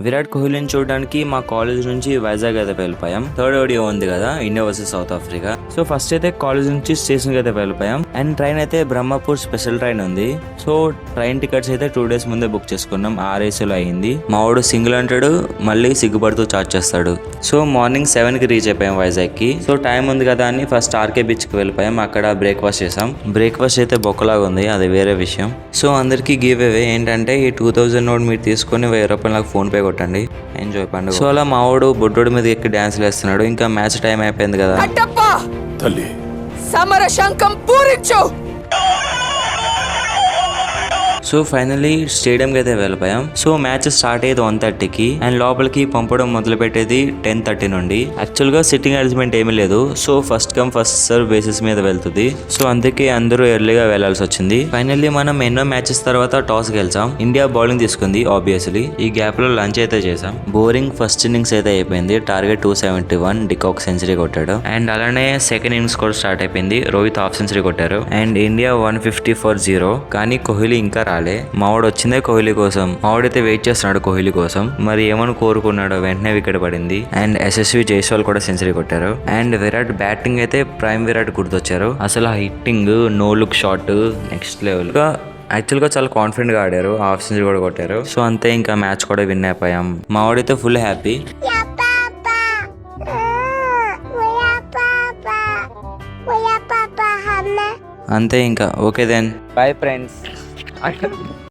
విరాట్ కోహ్లీని చూడడానికి మా కాలేజ్ నుంచి వైజాగ్ అయితే వెళ్ళిపోయాం. థర్డ్ ఓడియో ఉంది కదా, India versus south Africa. So first అయితే కాలేజ్ నుంచి స్టేషన్ కి అయితే వెళ్ళిపోయాం. అండ్ ట్రైన్ అయితే బ్రహ్మపూర్ స్పెషల్ ట్రైన్ ఉంది. సో ట్రైన్ టికెట్స్ అయితే 2 days ముందే బుక్ చేసుకున్నాం. 6 లో అయింది. మా వాడు సింగిల్ అంటాడు, మళ్ళీ సిగ్గుపడుతూ చార్జ్ చేస్తాడు. సో మార్నింగ్ 7 కి రీచ్ అయిపోయాం వైజాగ్ కి. సో టైం ఉంది కదా అని ఫస్ట్ ఆర్కే బీచ్ కి వెళ్ళిపోయాం. అక్కడ బ్రేక్ఫాస్ట్ చేసాం. బ్రేక్ఫాస్ట్ అయితే బొక్కలాగా ఉంది, అది వేరే విషయం. సో అందరికి గివ్ అవే ఏంటంటే ఈ 2000 నోట్ మీరు తీసుకొని 1000 రూపాయలు నాకు ఫోన్ పే కొట్టండి, ఎంజాయ్ పండుగ. సో అలా మావాడు బొడ్డోడి మీద ఎక్కి డాన్స్ వేస్తున్నాడు. ఇంకా మ్యాచ్ టైం అయిపోయింది కదా. సమర శంఖం పూరించు. సో ఫైనలీ స్టేడియం కి అయితే వెళ్ళిపోయాం. సో మ్యాచ్ స్టార్ట్ అయ్యేది 1:30కి అండ్ లోపలికి పంపడం మొదలు పెట్టేది 10:30 నుండి. యాక్చువల్ గా సిట్టింగ్ అరేంజ్మెంట్ ఏమీ లేదు. So first come first serve basis మీద వెళ్తుంది. సో అందుకే అందరూ ఎర్లీగా వెళ్లాల్సి వచ్చింది. ఫైనల్లీ మనం ఎన్నో మ్యాచెస్ తర్వాత టాస్ గెలిచాం. ఇండియా బౌలింగ్ తీసుకుంది ఆబ్వియస్లీ. ఈ గ్యాప్ లో లంచ్ అయితే చేసాం. బోరింగ్ ఫస్ట్ ఇన్నింగ్స్ అయితే అయిపోయింది. టార్గెట్ 271, డికాక్ సెంచరీ కొట్టాడు. అండ్ అలానే సెకండ్ ఇన్నింగ్స్ కూడా స్టార్ట్ అయిపోయింది. రోహిత్ హాఫ్ సెంచరీ కొట్టారు. And India 150 for 0. కానీ కోహ్లీ ఇంకా రాలే. మావాడు వచ్చిందే కోహ్లీ కోసం. మావాడైతే వెయిట్ చేస్తున్నాడు కోహ్లీ కోసం. మరి ఏమని కోరుకున్నాడో వెంటనే వికెట్ పడింది. అండ్ ఎస్ఎస్వి జైస్వాల్ కూడా సెంచరీ కొట్టారు. అండ్ విరాట్ బ్యాటింగ్ అయితే ప్రైమ్ విరాట్ గుర్తొచ్చారు. అసలు ఆ hitting, no look shot next level. Actual గా చాలా కాన్ఫిడెంట్ గా ఆడారు. హాఫ్ సెంచరీ కూడా కొట్టారు. సో అంతే, ఇంకా మ్యాచ్ కూడా విన్ అయిపోయాం. మావాడైతే ఫుల్ హ్యాపీ. అంతే ఇంకా. Okay then, bye friends.